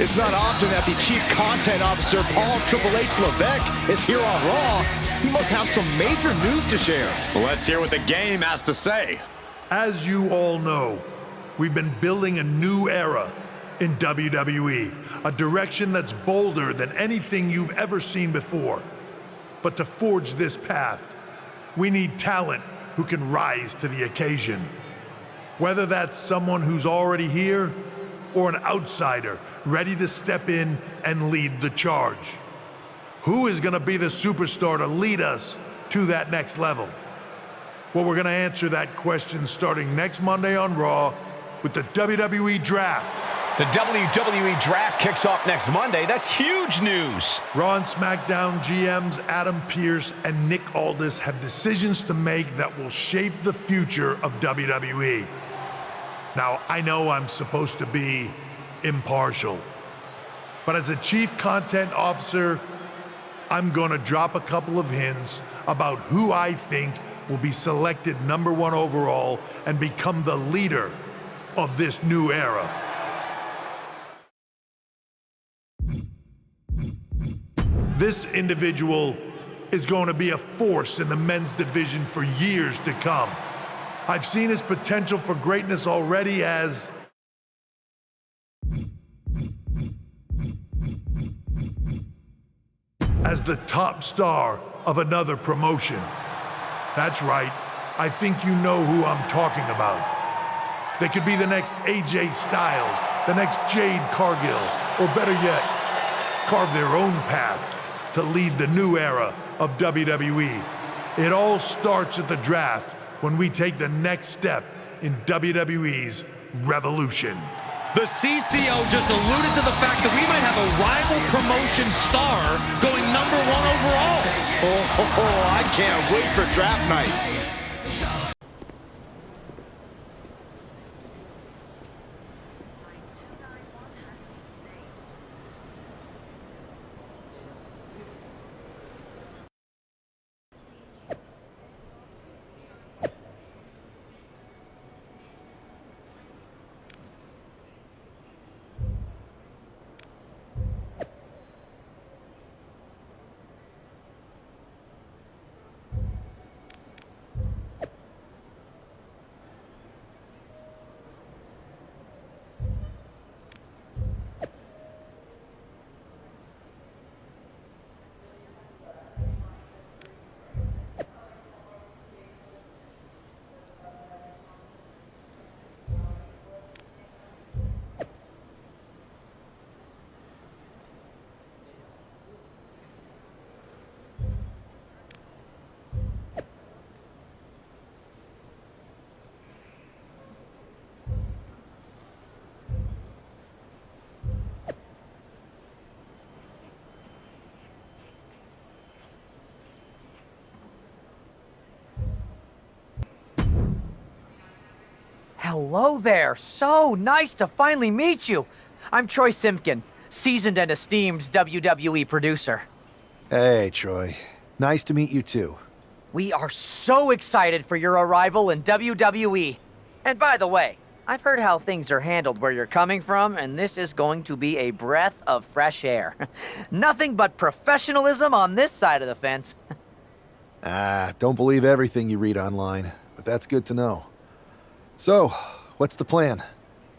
It's not often that the Chief Content Officer, Paul Triple H Levesque, is here on Raw. He must have some major news to share. Let's hear what the game has to say. As you all know, we've been building a new era in WWE, a direction that's bolder than anything you've ever seen before. But to forge this path, we need talent who can rise to the occasion. Whether that's someone who's already here or an outsider ready to step in and lead the charge. Who is going to be the superstar to lead us to that next level? Well, we're going to answer that question starting next Monday on Raw with the WWE Draft. The WWE Draft kicks off next Monday. That's huge news. Raw and SmackDown GMs Adam Pearce and Nick Aldis have decisions to make that will shape the future of WWE. Now, I know I'm supposed to be impartial, but as a Chief Content Officer, I'm going to drop a couple of hints about who I think will be selected #1 overall and become the leader of this new era. This individual is going to be a force in the men's division for years to come. I've seen his potential for greatness already as the top star of another promotion. That's right, I think you know who I'm talking about. They could be the next AJ Styles, the next Jade Cargill, or better yet, carve their own path to lead the new era of WWE. It all starts at the draft when we take the next step in WWE's revolution. The CCO just alluded to the fact that we might have a rival promotion star going #1 overall. I can't wait for draft night. Hello there. So nice to finally meet you. I'm Troy Simpkin, seasoned and esteemed WWE producer. Hey, Troy. Nice to meet you too. We are so excited for your arrival in WWE. And by the way, I've heard how things are handled where you're coming from, and this is going to be a breath of fresh air. Nothing but professionalism on this side of the fence. Don't believe everything you read online, but that's good to know. So, what's the plan?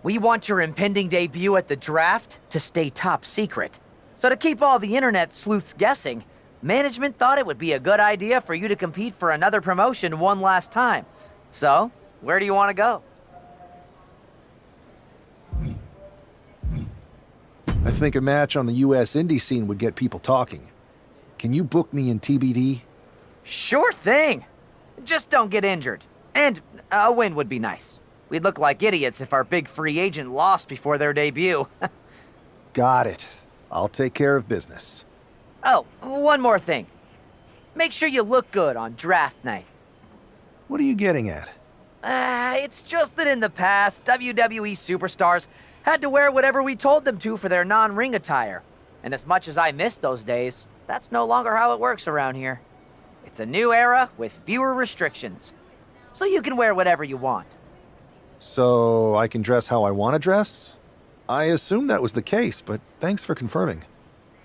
We want your impending debut at the draft to stay top secret. So to keep all the internet sleuths guessing, management thought it would be a good idea for you to compete for another promotion one last time. So, where do you want to go? I think a match on the US indie scene would get people talking. Can you book me in TBD? Sure thing. Just don't get injured. And a win would be nice. We'd look like idiots if our big free agent lost before their debut. Got it. I'll take care of business. Oh, one more thing. Make sure you look good on draft night. What are you getting at? It's just that in the past, WWE superstars had to wear whatever we told them to for their non-ring attire. And as much as I miss those days, that's no longer how it works around here. It's a new era with fewer restrictions. So you can wear whatever you want. So I can dress how I want to dress? I assumed that was the case, but thanks for confirming.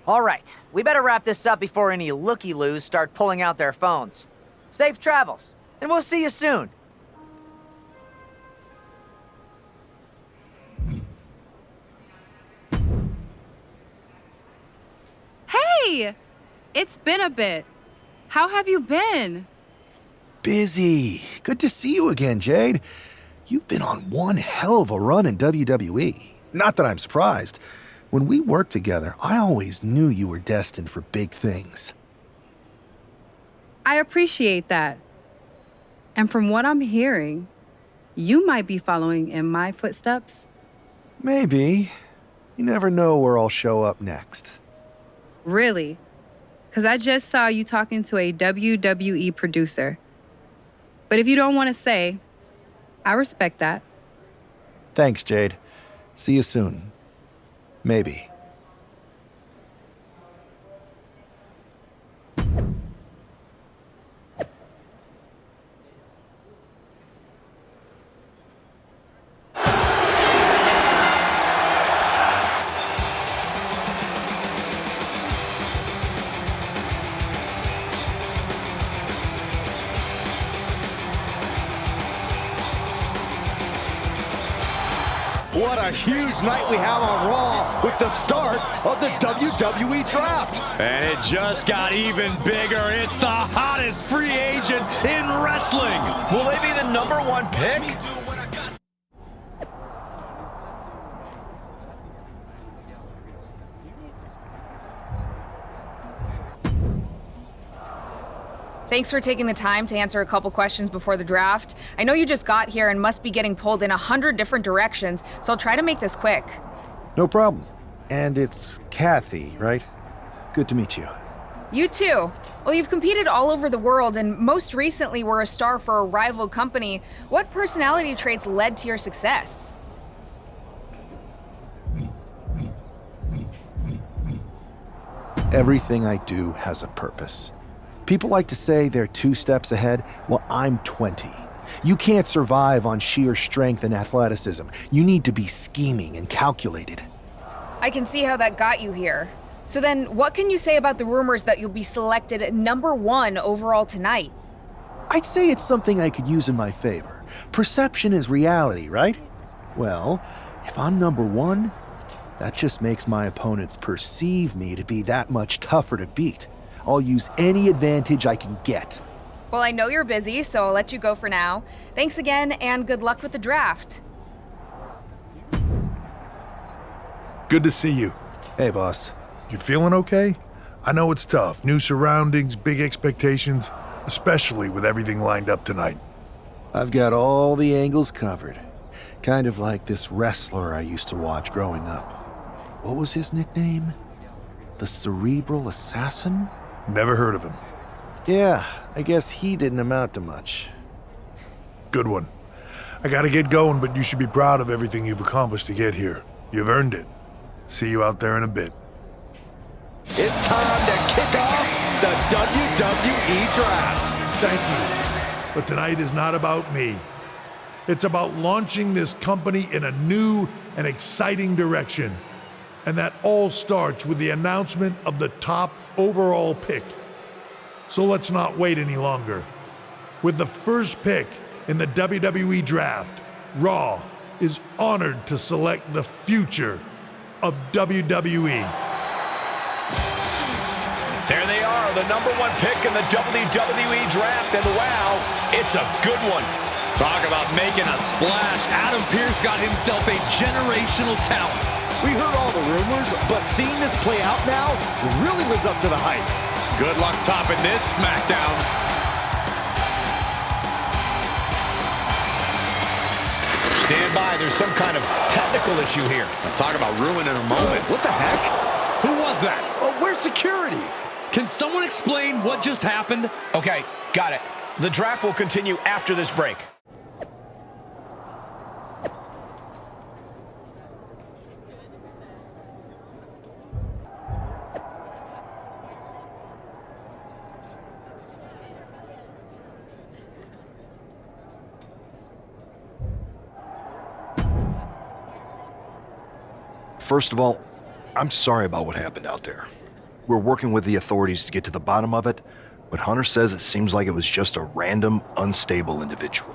All right, we better wrap this up before any looky-loos start pulling out their phones. Safe travels, and we'll see you soon. Hey! It's been a bit. How have you been? Busy. Good to see you again, Jade. You've been on one hell of a run in WWE. Not that I'm surprised. When we worked together, I always knew you were destined for big things. I appreciate that. And from what I'm hearing, you might be following in my footsteps. Maybe. You never know where I'll show up next. Really? Because I just saw you talking to a WWE producer. But if you don't want to say, I respect that. Thanks, Jade. See you soon. Maybe. What a huge night we have on Raw with the start of the WWE Draft. And it just got even bigger. It's the hottest free agent in wrestling. Will they be the #1 pick? Thanks for taking the time to answer a couple questions before the draft. I know you just got here and must be getting pulled in 100 different directions, so I'll try to make this quick. No problem. And it's Kathy, right? Good to meet you. You too. Well, you've competed all over the world and most recently were a star for a rival company. What personality traits led to your success? Everything I do has a purpose. People like to say they're 2 steps ahead. Well, I'm 20. You can't survive on sheer strength and athleticism. You need to be scheming and calculated. I can see how that got you here. So then, what can you say about the rumors that you'll be selected #1 overall tonight? I'd say it's something I could use in my favor. Perception is reality, right? Well, if I'm #1, that just makes my opponents perceive me to be that much tougher to beat. I'll use any advantage I can get. Well, I know you're busy, so I'll let you go for now. Thanks again, and good luck with the draft. Good to see you. Hey, boss. You feeling okay? I know it's tough. New surroundings, big expectations, especially with everything lined up tonight. I've got all the angles covered. Kind of like this wrestler I used to watch growing up. What was his nickname? The Cerebral Assassin? Never heard of him. Yeah, I guess he didn't amount to much. Good one. I gotta get going, but you should be proud of everything you've accomplished to get here. You've earned it. See you out there in a bit. It's time to kick off the WWE Draft. Thank you. But tonight is not about me. It's about launching this company in a new and exciting direction. And that all starts with the announcement of the top overall pick. So let's not wait any longer. With the first pick in the WWE Draft, Raw is honored to select the future of WWE. There they are, the #1 pick in the WWE Draft, and wow, it's a good one. Talk about making a splash. Adam Pearce got himself a generational talent. We heard all the rumors, but seeing this play out now really lives up to the hype. Good luck topping this SmackDown. Stand by, there's some kind of technical issue here. Talk about ruining a moment. What the heck? Who was that? Oh, where's security? Can someone explain what just happened? Okay, got it. The draft will continue after this break. First of all, I'm sorry about what happened out there. We're working with the authorities to get to the bottom of it, but Hunter says it seems like it was just a random, unstable individual.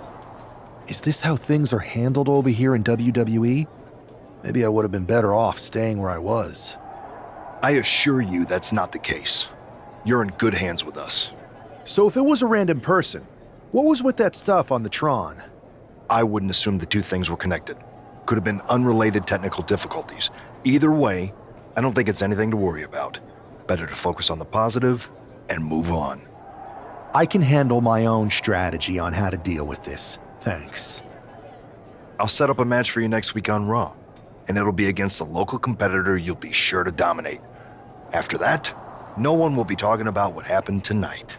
Is this how things are handled over here in WWE? Maybe I would have been better off staying where I was. I assure you that's not the case. You're in good hands with us. So if it was a random person, what was with that stuff on the Tron? I wouldn't assume the two things were connected. Could have been unrelated technical difficulties. Either way, I don't think it's anything to worry about. Better to focus on the positive and move on. I can handle my own strategy on how to deal with this. Thanks. I'll set up a match for you next week on Raw, and it'll be against a local competitor you'll be sure to dominate. After that, no one will be talking about what happened tonight.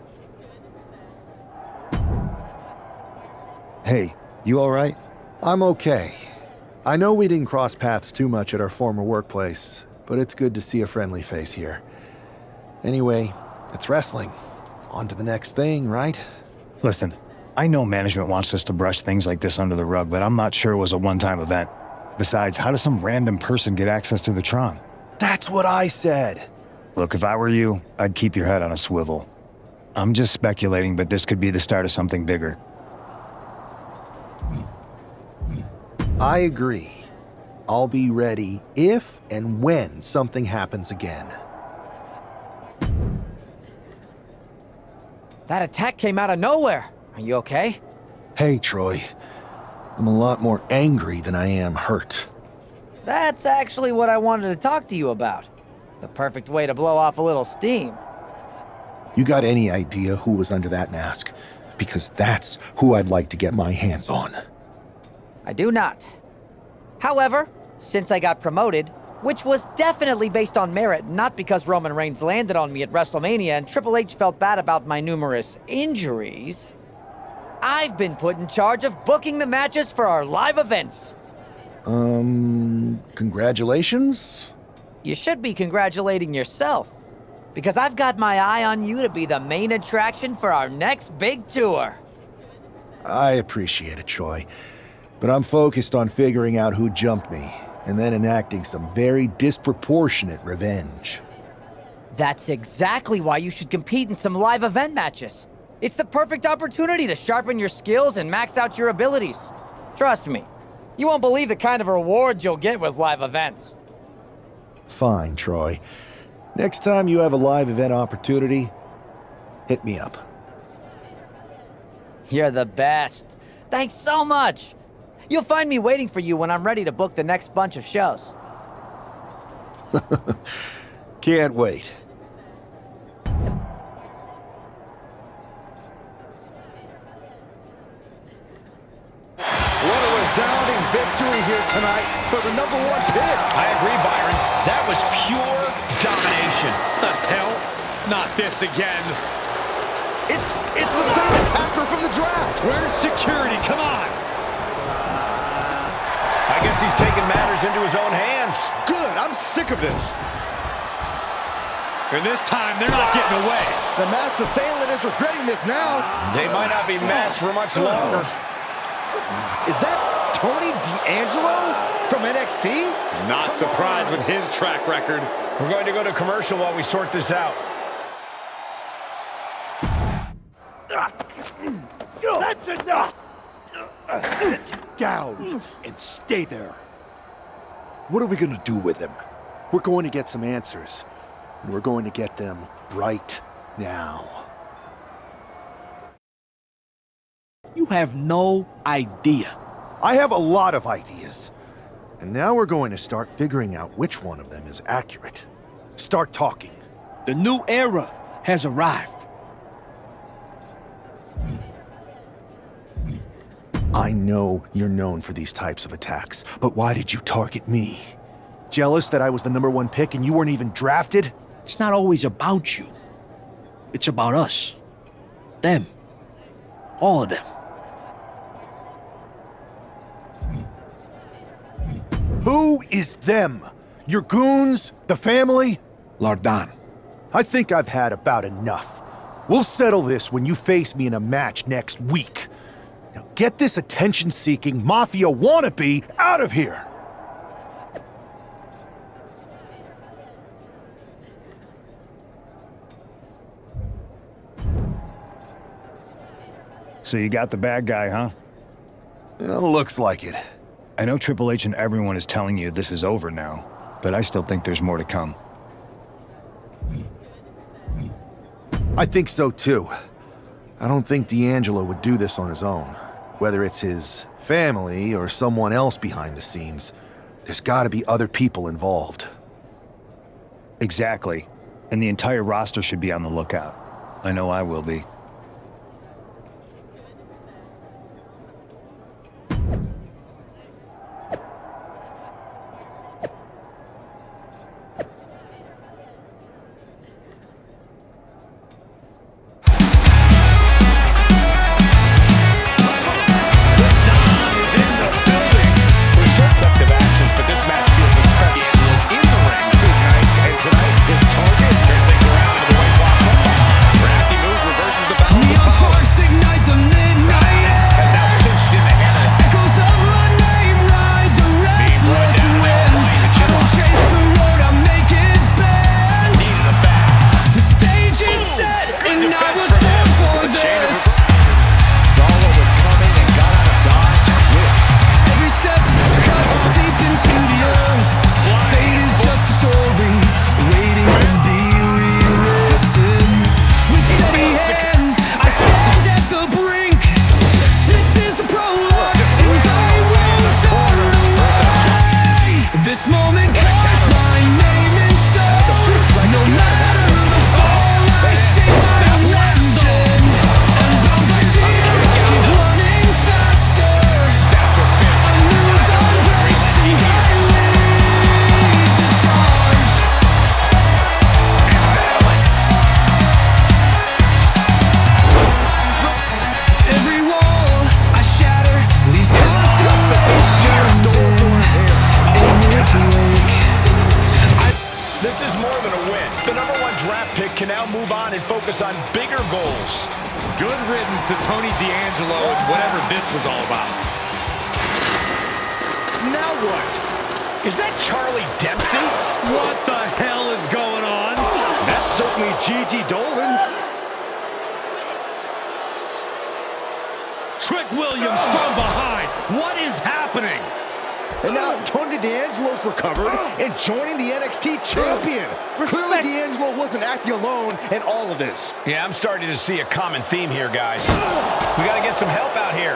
Hey, you all right? I'm okay. I know we didn't cross paths too much at our former workplace, but it's good to see a friendly face here. Anyway, it's wrestling. On to the next thing, right? Listen, I know management wants us to brush things like this under the rug, but I'm not sure it was a one-time event. Besides, how does some random person get access to the Tron? That's what I said. Look, if I were you, I'd keep your head on a swivel. I'm just speculating, but this could be the start of something bigger. I agree. I'll be ready if and when something happens again. That attack came out of nowhere. Are you okay? Hey, Troy. I'm a lot more angry than I am hurt. That's actually what I wanted to talk to you about. The perfect way to blow off a little steam. You got any idea who was under that mask? Because that's who I'd like to get my hands on. I do not. However, since I got promoted, which was definitely based on merit, not because Roman Reigns landed on me at WrestleMania and Triple H felt bad about my numerous injuries, I've been put in charge of booking the matches for our live events. Congratulations? You should be congratulating yourself, because I've got my eye on you to be the main attraction for our next big tour. I appreciate it, Troy. But I'm focused on figuring out who jumped me, and then enacting some very disproportionate revenge. That's exactly why you should compete in some live event matches. It's the perfect opportunity to sharpen your skills and max out your abilities. Trust me, you won't believe the kind of rewards you'll get with live events. Fine, Troy. Next time you have a live event opportunity, hit me up. You're the best. Thanks so much. You'll find me waiting for you when I'm ready to book the next bunch of shows. Can't wait. What a resounding victory here tonight for the #1 pick. I agree, Byron. That was pure domination. The hell? Not this again. It's the same attacker from the draft. Where's security? Come on. I guess he's taking matters into his own hands. Good, I'm sick of this. And this time, they're not getting away. The masked assailant is regretting this now. They might not be masked for much longer. Is that Tony D'Angelo from NXT? Not surprised with his track record. We're going to go to commercial while we sort this out. That's enough! Sit down and stay there. What are we gonna do with him? We're going to get some answers, and we're going to get them right now. You have no idea. I have a lot of ideas. And now we're going to start figuring out which one of them is accurate. Start talking. The new era has arrived. I know you're known for these types of attacks, but why did you target me? Jealous that I was the #1 pick and you weren't even drafted? It's not always about you. It's about us. Them. All of them. Who is them? Your goons? The family? Lardan. I think I've had about enough. We'll settle this when you face me in a match next week. Now get this attention-seeking mafia wannabe out of here! So you got the bad guy, huh? Looks like it. I know Triple H and everyone is telling you this is over now, but I still think there's more to come. I think so too. I don't think D'Angelo would do this on his own. Whether it's his family or someone else behind the scenes, there's gotta be other people involved. Exactly. And the entire roster should be on the lookout. I know I will be. can now move on and focus on bigger goals. Good riddance to Tony D'Angelo and whatever this was all about. Now what? Is that Charlie Dempsey? What the hell is going on? That's certainly Gigi Dolan. Trick Williams from behind. What is happening? And now Tony D'Angelo's recovered and joining the NXT champion. Clearly D'Angelo wasn't acting alone in all of this. Yeah, I'm starting to see a common theme here, guys. We got to get some help out here.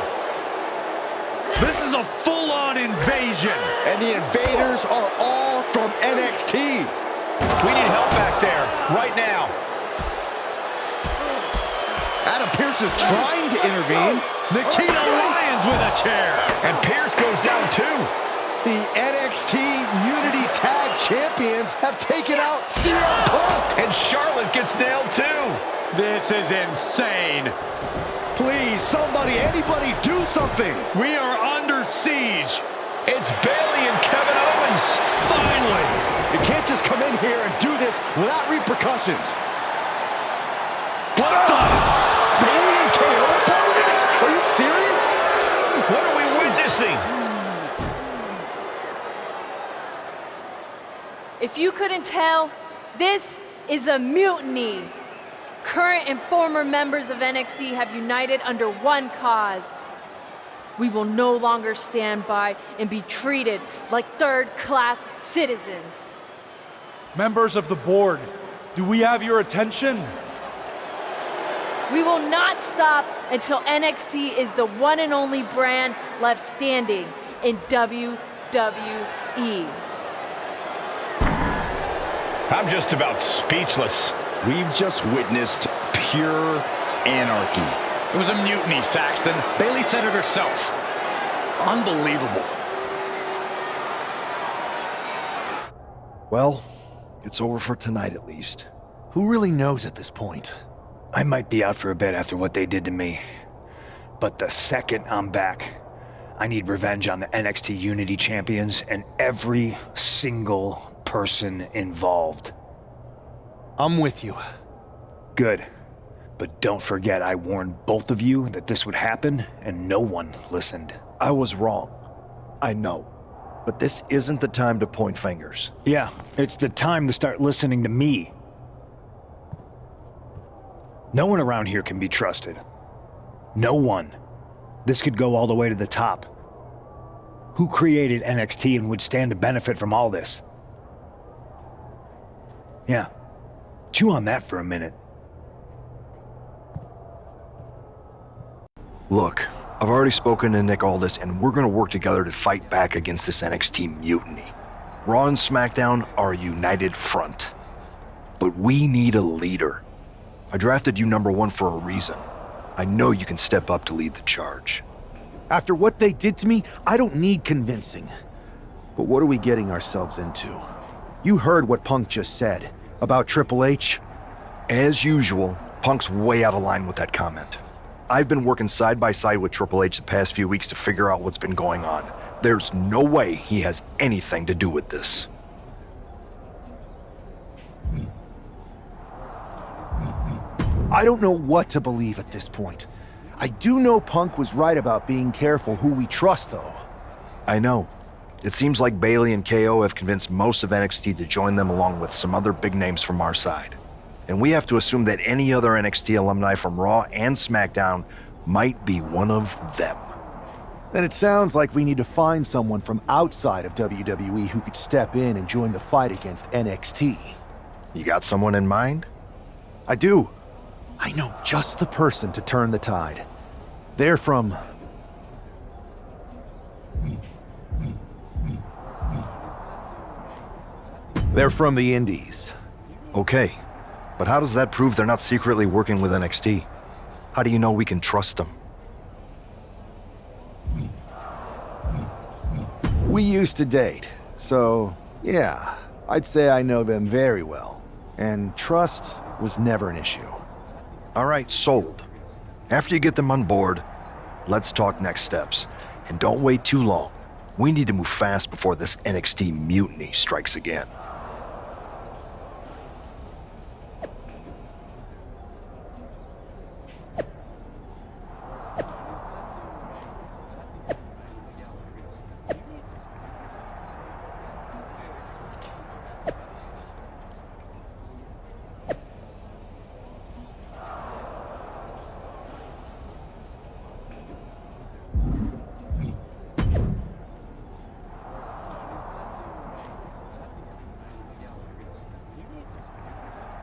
This is a full-on invasion. And the invaders are all from NXT. We need help back there, right now. Adam Pearce is trying to intervene. Nikita Lyons with a chair. And Pearce goes down too. The NXT Unity Tag Champions have taken out CM Punk. And Charlotte gets nailed too. This is insane. Please, somebody, anybody, do something. We are under siege. It's Bayley and Kevin Owens. Finally. You can't just come in here and do this without repercussions. What the? Bayley and KO opponents? Are you serious? What are we witnessing? If you couldn't tell, this is a mutiny. Current and former members of NXT have united under one cause. We will no longer stand by and be treated like third-class citizens. Members of the board, do we have your attention? We will not stop until NXT is the one and only brand left standing in WWE. I'm just about speechless. We've just witnessed pure anarchy. It was a mutiny, Saxton. Bayley said it herself. Unbelievable. Well, it's over for tonight at least. Who really knows at this point? I might be out for a bit after what they did to me. But the second I'm back, I need revenge on the NXT Unity Champions and every single person involved. I'm with you. Good. But don't forget I warned both of you that this would happen, and no one listened. I was wrong. I know. But this isn't the time to point fingers. Yeah, it's the time to start listening to me. No one around here can be trusted. No one. This could go all the way to the top. Who created NXT and would stand to benefit from all this? Yeah. Chew on that for a minute. Look, I've already spoken to Nick Aldis, and we're gonna work together to fight back against this NXT mutiny. Raw and SmackDown are a united front. But we need a leader. I drafted you number 1 for a reason. I know you can step up to lead the charge. After what they did to me, I don't need convincing. But what are we getting ourselves into? You heard what Punk just said about Triple H. As usual, Punk's way out of line with that comment. I've been working side by side with Triple H the past few weeks to figure out what's been going on. There's no way he has anything to do with this. I don't know what to believe at this point. I do know Punk was right about being careful who we trust, though. I know. It seems like Bayley and KO have convinced most of NXT to join them along with some other big names from our side. And we have to assume that any other NXT alumni from Raw and SmackDown might be one of them. Then it sounds like we need to find someone from outside of WWE who could step in and join the fight against NXT. You got someone in mind? I do. I know just the person to turn the tide. They're from... They're from the Indies. Okay, but how does that prove they're not secretly working with NXT? How do you know we can trust them? We used to date, so yeah, I'd say I know them very well. And trust was never an issue. All right, sold. After you get them on board, let's talk next steps. And don't wait too long. We need to move fast before this NXT mutiny strikes again.